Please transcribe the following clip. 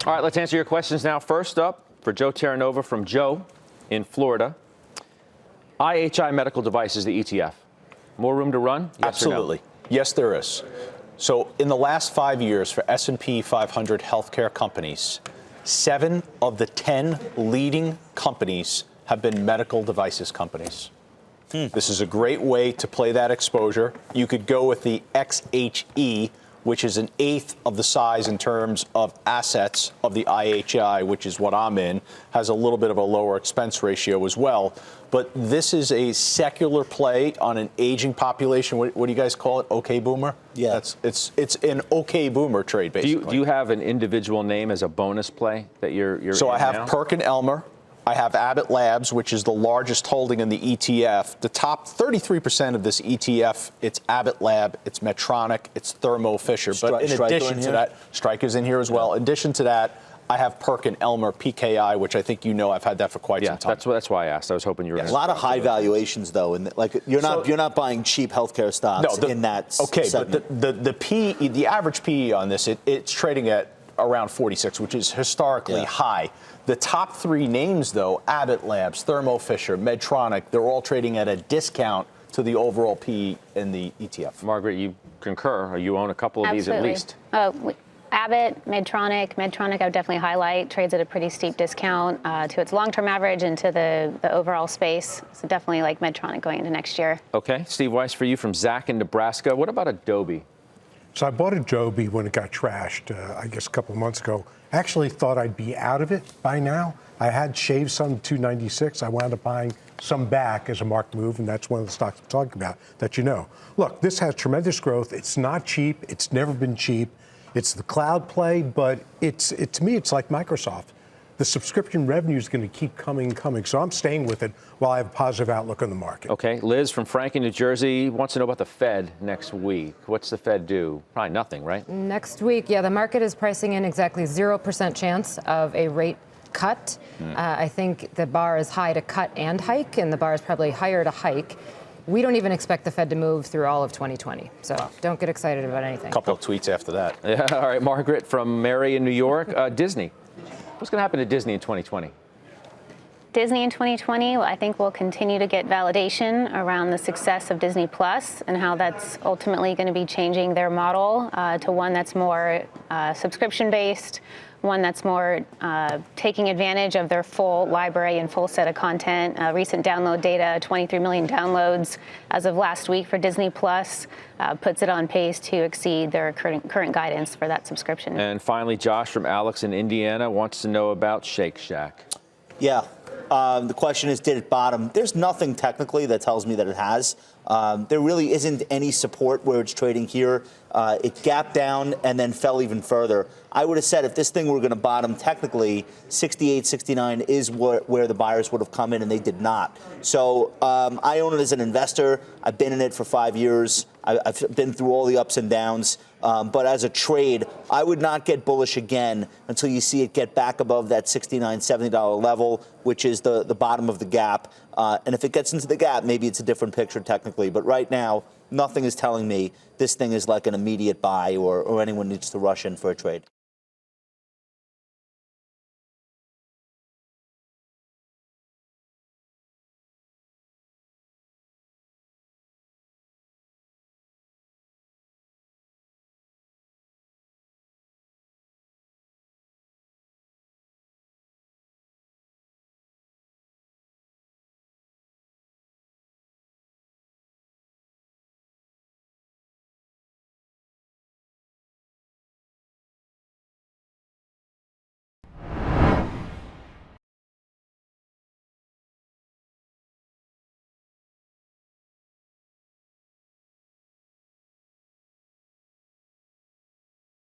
All right, let's answer your questions now. First up, for Joe Terranova from Joe in Florida. IHI Medical Devices, the ETF. More room to run? Yes Absolutely. Or no? Yes, there is. So in the last 5 years for S&P 500 healthcare companies, 7 of the 10 leading companies have been medical devices companies. This is a great way to play that exposure. You could go with the XHE, which is an eighth of the size in terms of assets of the IHI, which is what I'm in, has a little bit of a lower expense ratio as well. But this is a secular play on an aging population. What do you guys call it? Okay boomer? Yeah. It's an okay boomer trade, basically. Do you have an individual name as a bonus play that you're So in I have now? Perkin-Elmer. I have Abbott Labs, which is the largest holding in the ETF. The top 33% of this ETF, it's Abbott Lab, it's Medtronic, it's Thermo Fisher. But in addition to that, Stryker's in here as well. In addition to that, I have Perkin-Elmer PKI, which I think you know I've had that for quite some time. That's why I asked. I was hoping you were. A lot of high valuations, though, and like you're not buying cheap healthcare stocks in that segment. But the average PE on this, it's trading at around 46, which is historically high. The top 3 names, though, Abbott Labs, Thermo Fisher, Medtronic, they're all trading at a discount to the overall PE in the ETF. Margaret, you concur, or you own a couple of these at least. Abbott, Medtronic, I would definitely highlight, trades at a pretty steep discount to its long-term average and to the overall space. So definitely like Medtronic going into next year. Okay, Steve Weiss for you from Zach in Nebraska. What about Adobe? So I bought Adobe when it got trashed, I guess a couple of months ago. Actually thought I'd be out of it by now. I had shaved some 296. I wound up buying some back as a marked move, and that's one of the stocks I'm talking about that you know. Look, this has tremendous growth. It's not cheap. It's never been cheap. It's the cloud play, but to me, it's like Microsoft. The subscription revenue is going to keep coming. So I'm staying with it while I have a positive outlook on the market. Okay, Liz from Franklin, New Jersey wants to know about the Fed next week. What's the Fed do? Probably nothing, right? Next week, the market is pricing in exactly 0% chance of a rate cut. I think the bar is high to cut and hike, and the bar is probably higher to hike. We don't even expect the Fed to move through all of 2020. So don't get excited about anything. A couple of tweets after that. Yeah, all right, Margaret from Mary in New York. Disney. What's going to happen to Disney in 2020? Disney in 2020, I think we'll continue to get validation around the success of Disney Plus and how that's ultimately going to be changing their model to one that's more subscription-based, one that's more taking advantage of their full library and full set of content. Recent download data, 23 million downloads as of last week for Disney Plus, puts it on pace to exceed their current guidance for that subscription. And finally, Josh from Alex in Indiana wants to know about Shake Shack. Yeah. The question is, did it bottom? There's nothing technically that tells me that it has. There really isn't any support where it's trading here. It gapped down and then fell even further. I would have said if this thing were going to bottom, technically 68, 69 is where the buyers would have come in, and they did not. So I own it as an investor. I've been in it for 5 years. I've been through all the ups and downs. But as a trade, I would not get bullish again until you see it get back above that $69, $70 level, which is the bottom of the gap. And if it gets into the gap, maybe it's a different picture technically. But right now, nothing is telling me this thing is like an immediate buy or anyone needs to rush in for a trade.